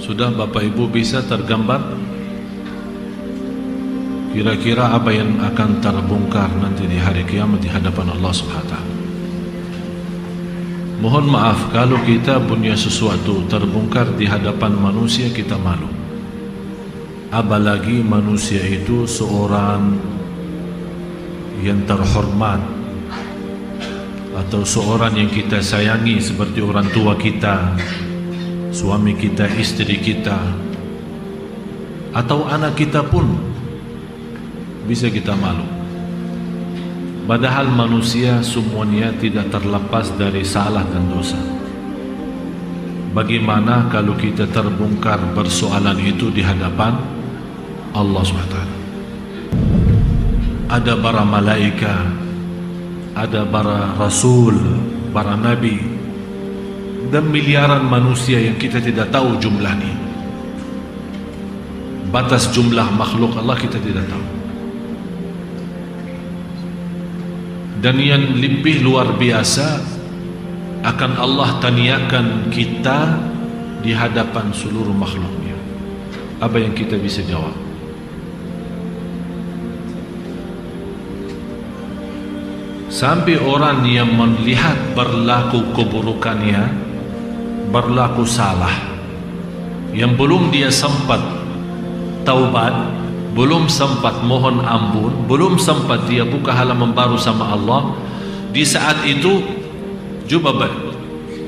Sudah Bapak Ibu bisa tergambar kira-kira apa yang akan terbongkar nanti di hari kiamat di hadapan Allah Subhanahu wa taala? Mohon maaf kalau kita punya sesuatu terbongkar di hadapan manusia, kita malu. Apalagi manusia itu seorang yang terhormat atau seorang yang kita sayangi seperti orang tua kita, suami kita, istri kita, atau anak kita pun bisa kita malu. Padahal manusia semuanya tidak terlepas dari salah dan dosa. Bagaimana kalau kita terbongkar persoalan itu di hadapan Allah SWT? Ada para malaikat, ada para rasul, para nabi, dan miliaran manusia yang kita tidak tahu jumlahnya. Batas jumlah makhluk Allah kita tidak tahu. Dan yang lebih luar biasa, akan Allah taniakan kita di hadapan seluruh makhluknya. Apa yang kita bisa jawab? Sampai orang yang melihat berlaku keburukannya, berlaku salah, yang belum dia sempat taubat, belum sempat mohon ampun, belum sempat dia buka halaman baru sama Allah, di saat itu coba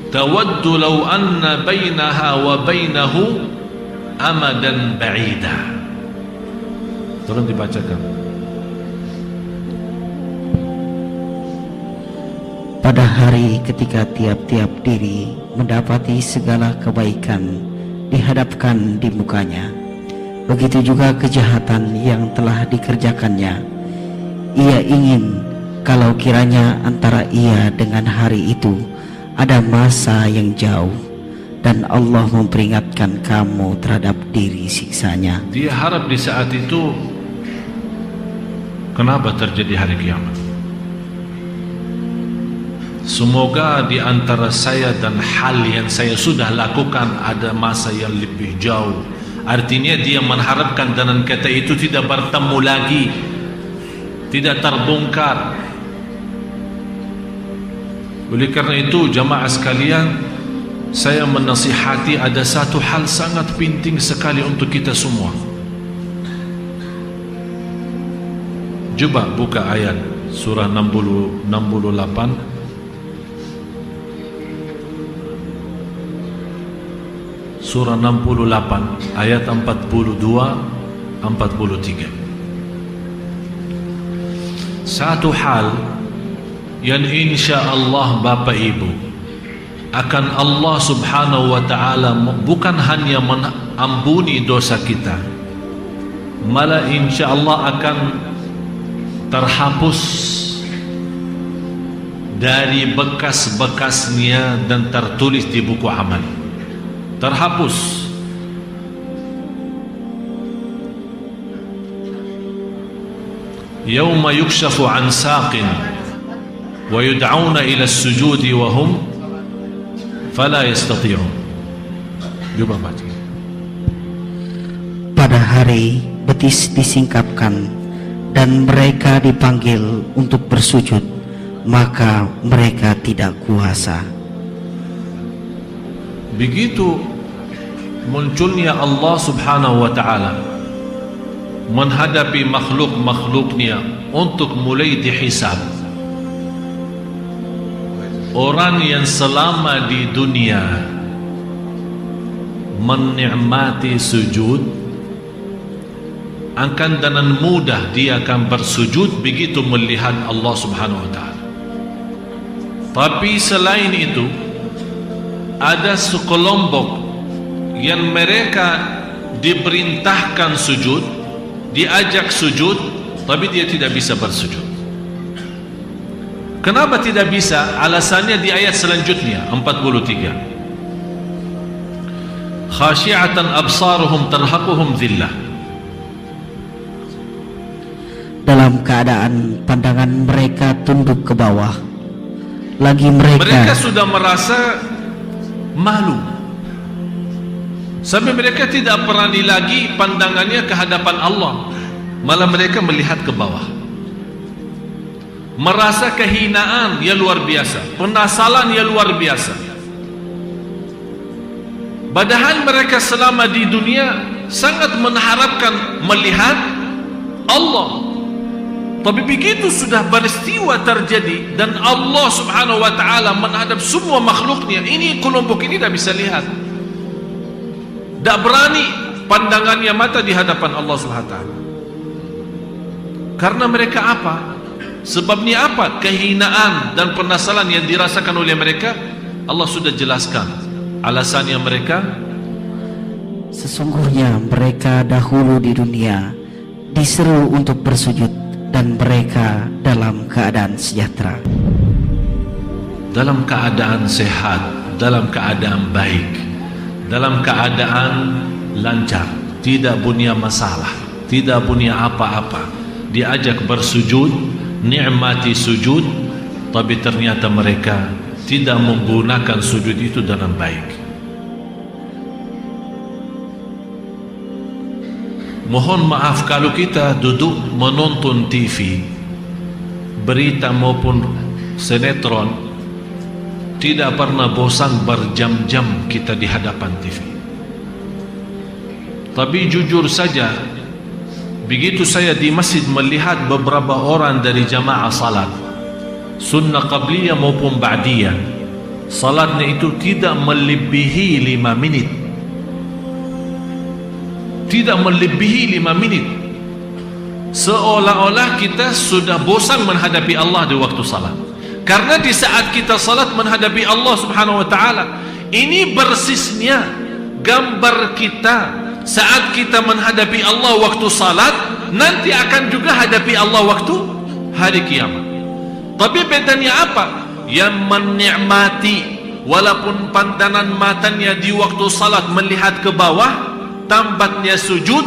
tawaddu law anna bainaha wa bainahu amadan ba'ida. Tolong dibacakan. Pada hari ketika tiap-tiap diri mendapati segala kebaikan dihadapkan di mukanya, begitu juga kejahatan yang telah dikerjakannya. Ia ingin kalau kiranya antara ia dengan hari itu ada masa yang jauh, dan Allah memperingatkan kamu terhadap diri siksanya. Dia harap di saat itu, kenapa terjadi hari kiamat? Semoga di antara saya dan hal yang saya sudah lakukan ada masa yang lebih jauh. Artinya dia mengharapkan dengan kata itu tidak bertemu lagi, tidak terbongkar. Oleh karena itu jamaah sekalian, saya menasihati ada satu hal sangat penting sekali untuk kita semua. Coba buka ayat surah 68. Surah 68 ayat 42-43. Satu hal yang insya Allah Bapak Ibu akan Allah Subhanahu wa ta'ala bukan hanya mengampuni dosa kita, malah insya Allah akan terhapus dari bekas-bekasnya dan tertulis di buku amal. Terhapus. Yawma yukshafu an saqin wa yud'auna ila as-sujudi wa hum fala yastati'un. Coba baca. Pada hari betis disingkapkan dan mereka dipanggil untuk bersujud, maka mereka tidak kuasa. Begitu munculnya Allah Subhanahu wa ta'ala menghadapi makhluk-makhluknya untuk mulai dihisab. Orang yang selama di dunia menikmati sujud, akan dengan mudah dia akan bersujud begitu melihat Allah Subhanahu wa ta'ala. Tapi selain itu ada sekelompok yang mereka diperintahkan sujud, diajak sujud, tapi dia tidak bisa bersujud. Kenapa tidak bisa? Alasannya di ayat selanjutnya 43. Khashi'atan absaruhum tarhaquhum dhillah. Dalam keadaan pandangan mereka tunduk ke bawah, lagi mereka sudah merasa malu, Sampai mereka tidak berani lagi pandangannya ke hadapan Allah, malah mereka melihat ke bawah, merasa kehinaan yang luar biasa, penyesalan yang luar biasa. Padahal mereka selama di dunia sangat mengharapkan melihat Allah. Tapi begitu sudah peristiwa terjadi dan Allah subhanahu wa ta'ala menghadap semua makhluknya, ini kelompok ini tidak bisa lihat, tidak berani pandangannya mata di hadapan Allah subhanahu wa ta'ala. Karena mereka apa? Sebabnya apa? Kehinaan dan penyesalan yang dirasakan oleh mereka. Allah sudah jelaskan alasannya mereka. Sesungguhnya mereka dahulu di dunia diseru untuk bersujud dan mereka dalam keadaan sejahtera, dalam keadaan sehat, dalam keadaan baik, dalam keadaan lancar, tidak punya masalah, tidak punya apa-apa. Diajak bersujud, nikmati sujud, tapi ternyata mereka tidak menggunakan sujud itu dengan baik. Mohon maaf kalau kita duduk menonton TV, berita maupun sinetron, tidak pernah bosan berjam-jam kita di hadapan TV. Tapi jujur saja, begitu saya di masjid melihat beberapa orang dari jamaah salat, sunnah qabliyah maupun ba'diyah, salatnya itu tidak melebihi 5 menit. Tidak melebihi 5 menit. Seolah-olah kita sudah bosan menghadapi Allah di waktu salat. Karena di saat kita salat menghadapi Allah subhanahu wa ta'ala, ini bersisnya gambar kita saat kita menghadapi Allah waktu salat, nanti akan juga hadapi Allah waktu hari kiamat. Tapi bedanya apa? Yang menikmati walaupun pandangan matanya di waktu salat melihat ke bawah, tambatnya sujud,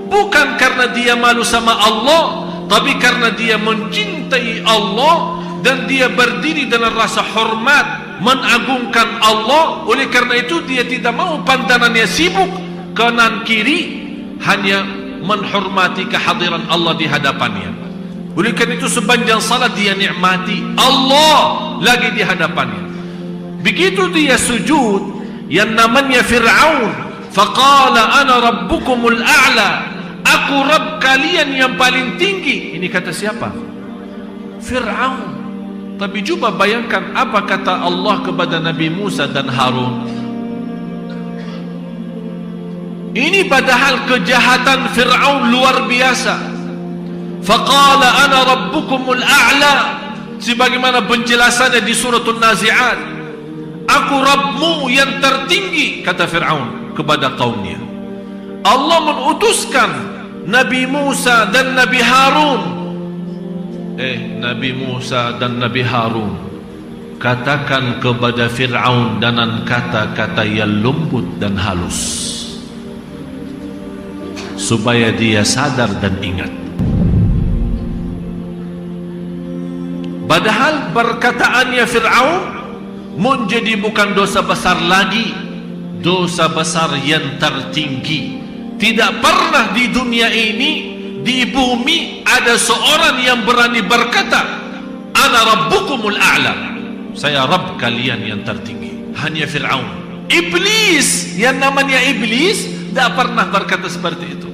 bukan karena dia malu sama Allah, tapi karena dia mencintai Allah dan dia berdiri dengan rasa hormat mengagungkan Allah. Oleh karena itu dia tidak mau pandangannya sibuk kanan kiri, hanya menghormati kehadiran Allah di hadapannya. Oleh karena itu sepanjang salat dia nikmati Allah lagi di hadapannya. Begitu dia sujud, yang namanya Fir'aun, faqala ana rabbukumul a'la, aku Rabb kalian yang paling tinggi. Ini kata siapa? Fir'aun. Tapi coba bayangkan apa kata Allah kepada Nabi Musa dan Harun. Ini padahal kejahatan Fir'aun luar biasa. Faqala ana rabbukumul a'la, sebagaimana penjelasannya di suratul Nazi'at, aku Rabbmu yang tertinggi, kata Fir'aun kepada kaumnya. Allah mengutuskan Nabi Musa dan Nabi Harun. Nabi Musa dan Nabi Harun, katakan kepada Fir'aun dengan kata-kata yang lembut dan halus, supaya dia sadar dan ingat. Padahal perkataannya Fir'aun menjadi bukan dosa besar lagi, dosa besar yang tertinggi. Tidak pernah di dunia ini, di bumi, ada seorang yang berani berkata ana rabbukumul a'la, saya Rabb kalian yang tertinggi. Hanya Fir'aun. Iblis, yang namanya Iblis, tidak pernah berkata seperti itu.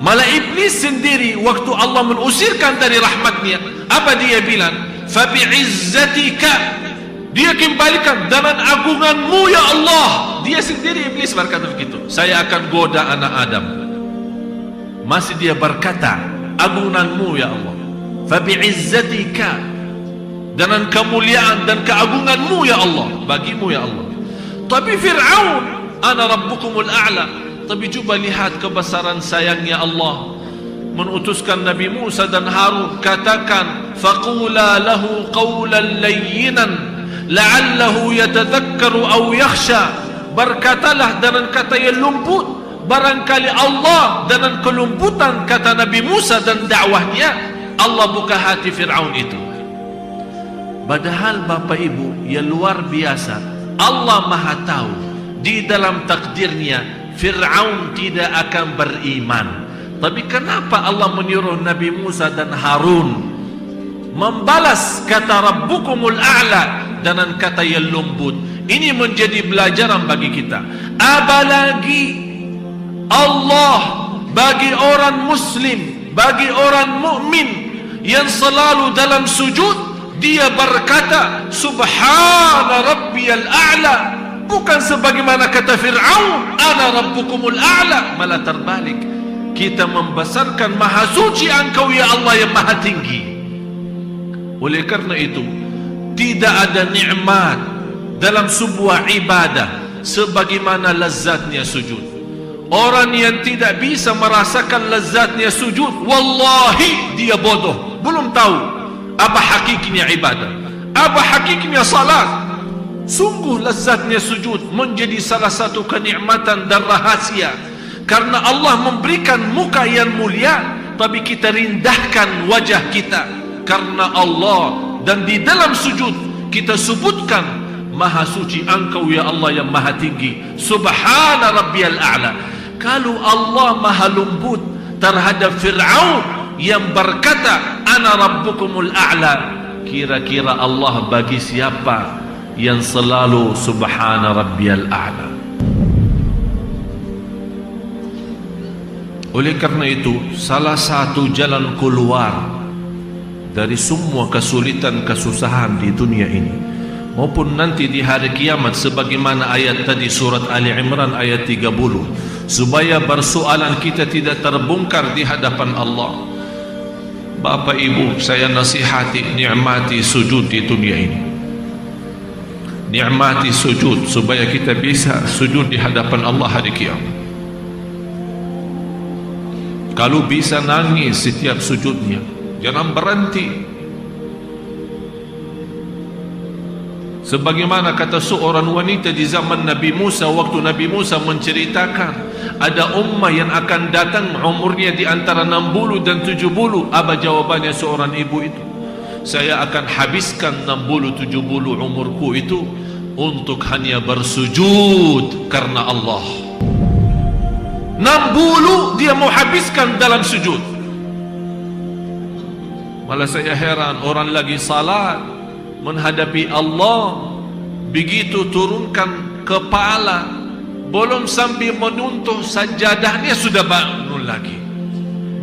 Malah Iblis sendiri waktu Allah mengusirkan dari rahmatnya, apa dia bilang? Fabi'izzatika, dia kembalikan dengan agunganmu ya Allah. Dia sendiri Iblis berkata begitu, saya akan goda anak Adam. Masih dia berkata agunganmu ya Allah. Fabi'izzatika, dengan kemuliaan dan keagunganmu ya Allah, bagimu ya Allah. Tapi Fir'aun, ana rabbukumul a'la. Tapi coba lihat kebesaran sayangnya Allah, mengutuskan Nabi Musa dan Harun, katakan faqula lahu qawlan layyinan la'allahu yatadhakkaru aw yakhsha, berkatalah dengan kata yang lembut, barangkali Allah dengan kelembutan kata Nabi Musa dan dakwahnya, Allah buka hati Fir'aun itu. Padahal Bapak Ibu yang luar biasa, Allah Maha tahu di dalam takdirnya Fir'aun tidak akan beriman. Tapi kenapa Allah menyuruh Nabi Musa dan Harun membalas kata Rabbukumul A'la dengan kata yang lembut? Ini menjadi pelajaran bagi kita. Apalagi Allah bagi orang muslim, bagi orang mukmin yang selalu dalam sujud, dia berkata Subhana Rabbiyal A'la, bukan sebagaimana kata Fir'aun Ana Rabbukumul A'la. Malah terbalik, kita membesarkan Maha Suci Engkau ya Allah yang Maha Tinggi. Oleh karena itu, tidak ada nikmat dalam sebuah ibadah sebagaimana lezatnya sujud. Orang yang tidak bisa merasakan lezatnya sujud, wallahi dia bodoh, belum tahu apa hakikatnya ibadah, apa hakikatnya salat. Sungguh lezatnya sujud menjadi salah satu kenikmatan dan rahasia, karena Allah memberikan muka yang mulia, tapi kita rindahkan wajah kita karena Allah. Dan di dalam sujud kita sebutkan Maha Suci Engkau ya Allah yang Maha Tinggi, Subhana Rabbiyal A'la. Kalau Allah Maha lembut terhadap Fir'aun yang berkata Ana Rabbukumul A'la, kira-kira Allah bagi siapa yang selalu Subhana Rabbiyal A'la? Oleh karena itu, salah satu jalan keluar dari semua kesulitan kesusahan di dunia ini maupun nanti di hari kiamat, sebagaimana ayat tadi surat Ali Imran ayat 30, supaya persoalan kita tidak terbongkar di hadapan Allah. Bapak Ibu, saya nasihati, nikmati sujud di dunia ini, nikmati sujud supaya kita bisa sujud di hadapan Allah hari kiamat. Kalau bisa nangis setiap sujudnya, jangan berhenti. Sebagaimana kata seorang wanita di zaman Nabi Musa, waktu Nabi Musa menceritakan ada ummah yang akan datang umurnya di antara 60 dan 70. Apa jawabannya seorang ibu itu? Saya akan habiskan 60-70 umurku itu untuk hanya bersujud karena Allah. 60 dia mau habiskan dalam sujud. Malah saya heran, orang lagi salat menghadapi Allah, begitu turunkan kepala, belum sambil menuntuh sajadahnya sudah bangun lagi,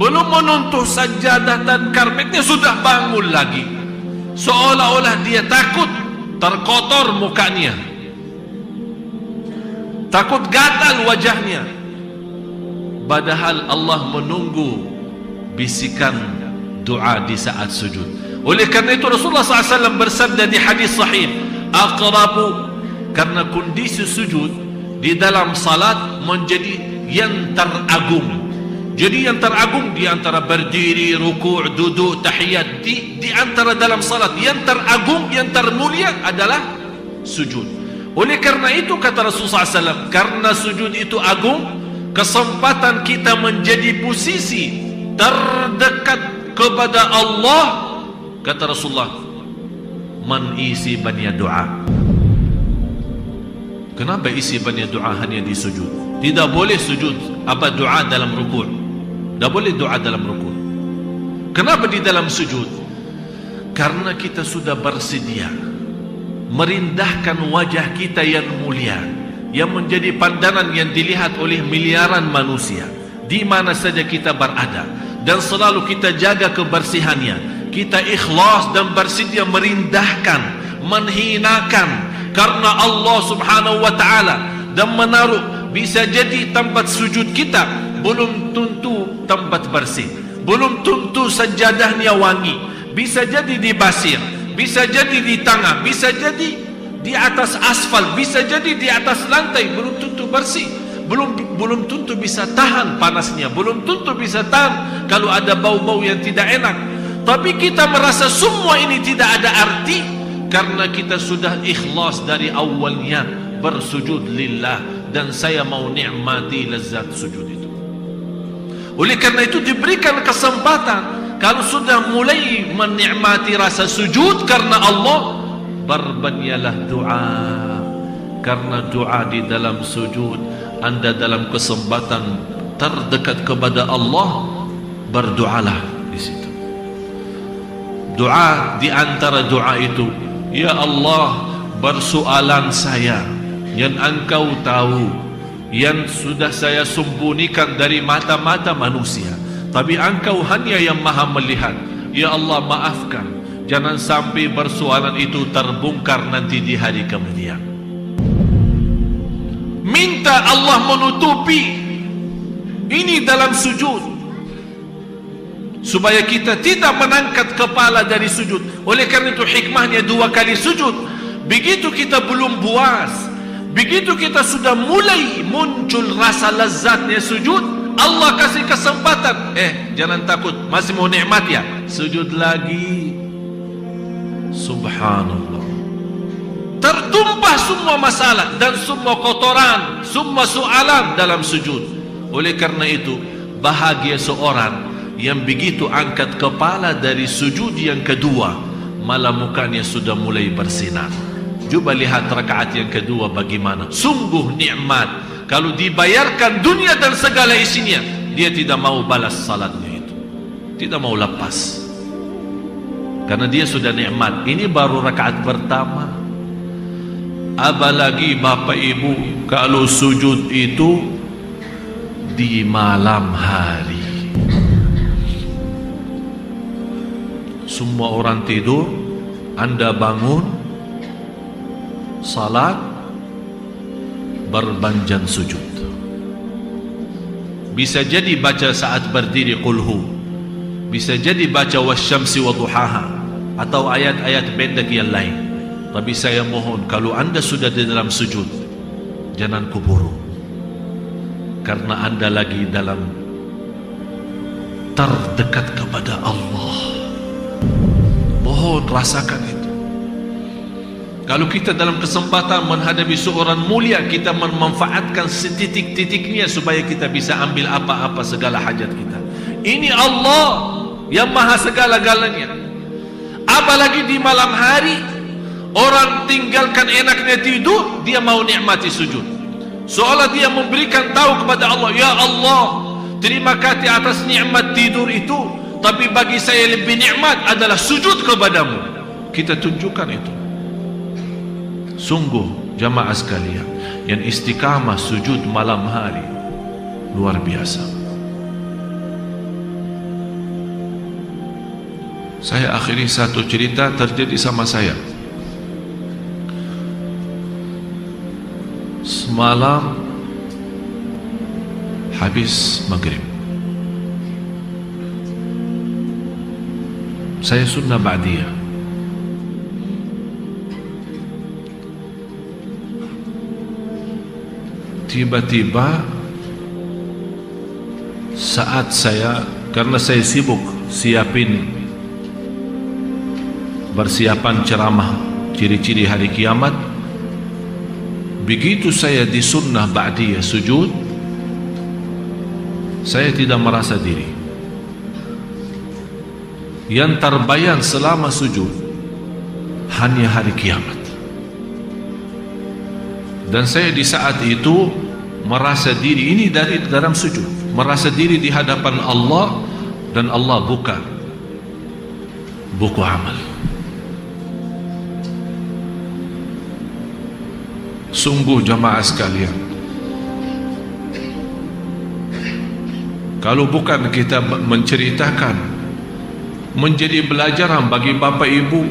belum menuntuh sajadah dan karpetnya sudah bangun lagi, seolah-olah dia takut terkotor mukanya, takut gatal wajahnya, padahal Allah menunggu bisikan doa di saat sujud. Oleh karena itu Rasulullah SAW bersabda di hadis sahih, aqrabu, karena kondisi sujud di dalam salat menjadi yang teragung. Jadi yang teragung di antara berdiri, ruku', duduk, tahiyat, di antara dalam salat yang teragung, yang termulia adalah sujud. Oleh karena itu kata Rasulullah SAW, karena sujud itu agung, kesempatan kita menjadi posisi terdekat kepada Allah. Kata Rasulullah, man isi banyak doa. Kenapa isi banyak doa hanya di sujud? Tidak boleh sujud apa doa dalam rukuk. Tidak boleh doa dalam rukuk. Kenapa di dalam sujud? Karena kita sudah bersedia merindahkan wajah kita yang mulia, yang menjadi pandangan yang dilihat oleh miliaran manusia di mana saja kita berada, dan selalu kita jaga kebersihannya. Kita ikhlas dan bersedia merindahkan, menghinakan karena Allah Subhanahu wa ta'ala, dan menaruh, bisa jadi tempat sujud kita belum tentu tempat bersih, belum tentu sajadahnya wangi, bisa jadi di pasir, bisa jadi di tanah, bisa jadi di atas aspal, bisa jadi di atas lantai, belum tentu bersih, belum tentu bisa tahan panasnya, belum tentu bisa tahan kalau ada bau-bau yang tidak enak. Tapi kita merasa semua ini tidak ada arti karena kita sudah ikhlas dari awalnya bersujud lillah, dan saya mau nikmati lezat sujud itu. Oleh karena itu diberikan kesempatan, kalau sudah mulai menikmati rasa sujud karena Allah, berbanyaklah doa. Karena doa di dalam sujud, anda dalam kesempatan terdekat kepada Allah, berdoalah di situ. Doa di antara doa itu, ya Allah, persoalan saya yang engkau tahu, yang sudah saya sembunyikan dari mata-mata manusia, tapi engkau hanya yang maha melihat. Ya Allah, maafkan, jangan sampai persoalan itu terbongkar nanti di hari kemudian. Minta Allah menutupi ini dalam sujud, supaya kita tidak mengangkat kepala dari sujud. Oleh karena itu hikmahnya 2 kali sujud. Begitu kita belum puas, begitu kita sudah mulai muncul rasa lezatnya sujud, Allah kasih kesempatan, jangan takut, masih mau nikmat ya, sujud lagi. Subhanallah, tertumpah semua masalah dan semua kotoran, semua soalan dalam sujud. Oleh karena itu bahagia seorang yang begitu angkat kepala dari sujud yang kedua, malah mukanya sudah mulai bersinar. Coba lihat rakaat yang kedua bagaimana, sungguh nikmat. Kalau dibayarkan dunia dan segala isinya, dia tidak mau balas salatnya itu, tidak mau lepas, karena dia sudah nikmat. Ini baru rakaat pertama. Apalagi Bapak Ibu kalau sujud itu di malam hari, semua orang tidur, anda bangun salat, berbanjan sujud. Bisa jadi baca saat berdiri qulhu, bisa jadi baca wasyamsi wa duhaha, atau ayat-ayat pendek yang lain. Tapi saya mohon, kalau anda sudah di dalam sujud, jangan kuburu, karena anda lagi dalam terdekat kepada Allah. Mohon rasakan itu. Kalau kita dalam kesempatan menghadapi seorang mulia, kita memanfaatkan setitik-titiknya supaya kita bisa ambil apa-apa segala hajat kita. Ini Allah yang maha segala-galanya. Apalagi di malam hari, orang tinggalkan enaknya tidur, dia mau nikmati sujud, seolah dia memberikan tahu kepada Allah, ya Allah, terima kasih atas nikmat tidur itu, tapi bagi saya lebih nikmat adalah sujud kepadamu. Kita tunjukkan itu. Sungguh jamaah sekalian, yang istiqamah sujud malam hari luar biasa. Saya akhiri satu cerita terjadi sama saya. Semalam habis maghrib, saya sunnah ba'diyah. Tiba-tiba saat saya, karena saya sibuk bersiapan ceramah ciri-ciri hari kiamat, begitu saya di sunnah ba'diyah sujud, saya tidak merasa diri. Yang terbayang selama sujud hanya hari kiamat. Dan saya di saat itu merasa diri, ini dari dalam sujud, merasa diri di hadapan Allah, dan Allah buka buku amal. Sungguh jamaah sekalian, kalau bukan kita menceritakan, menjadi pelajaran bagi Bapak Ibu,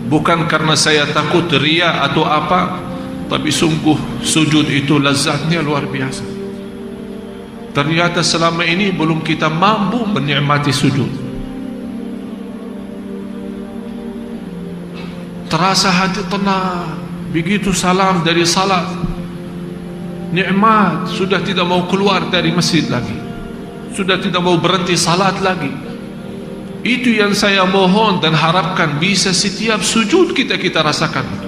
bukan karena saya takut ria atau apa, tapi sungguh sujud itu lezatnya luar biasa. Ternyata selama ini belum kita mampu menikmati sujud. Terasa hati tenang begitu salam dari salat, nikmat, sudah tidak mau keluar dari masjid lagi, sudah tidak mau berhenti salat lagi. Itu yang saya mohon dan harapkan bisa setiap sujud kita rasakan.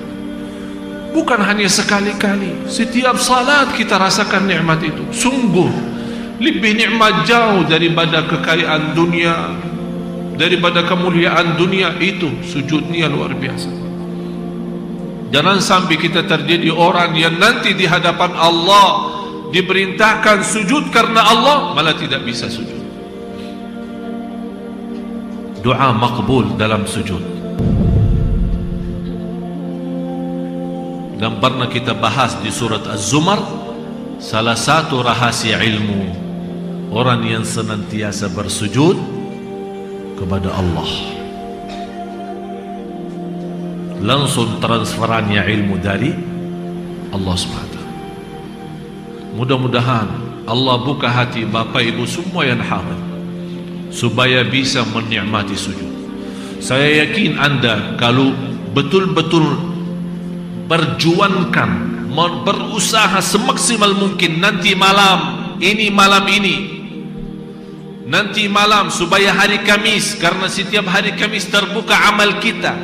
Bukan hanya sekali-kali, setiap salat kita rasakan nikmat itu. Sungguh lebih nikmat jauh daripada kekayaan dunia, daripada kemuliaan dunia. Itu sujudnya luar biasa. Jangan sampai kita terjadi orang yang nanti di hadapan Allah diperintahkan sujud karena Allah malah tidak bisa sujud. Doa makbul dalam sujud. Dan pernah kita bahas di surat Az-Zumar, salah satu rahasia ilmu orang yang senantiasa bersujud kepada Allah, langsung transferannya ilmu dari Allah SWT. Mudah-mudahan Allah buka hati Bapak Ibu semua yang hadir supaya bisa menikmati sujud. Saya yakin Anda kalau betul-betul berjuangkan, berusaha semaksimal mungkin nanti malam ini, nanti malam supaya hari Kamis, karena setiap hari Kamis terbuka amal kita,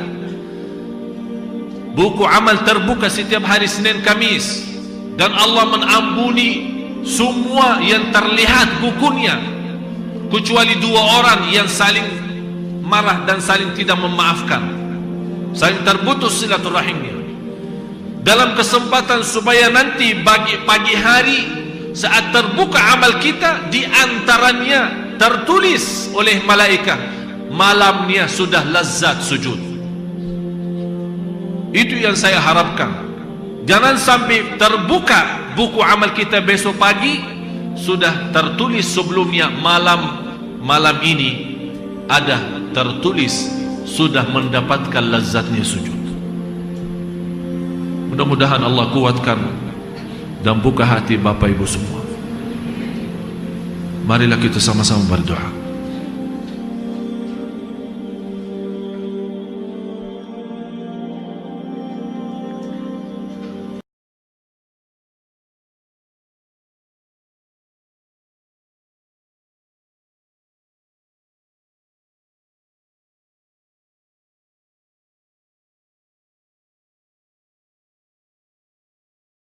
buku amal terbuka setiap hari Senin Kamis, dan Allah mengampuni semua yang terlihat bukunya kecuali dua orang yang saling marah dan saling tidak memaafkan, saling terputus silaturahimnya. Dalam kesempatan supaya nanti pagi hari saat terbuka amal kita, di antaranya tertulis oleh malaikat malamnya sudah lazat sujud. Itu yang saya harapkan. Jangan sampai terbuka buku amal kita besok pagi sudah tertulis sebelumnya malam ini ada tertulis sudah mendapatkan lazatnya sujud. Mudah-mudahan Allah kuatkan dan buka hati Bapak Ibu semua. Marilah kita sama-sama berdoa.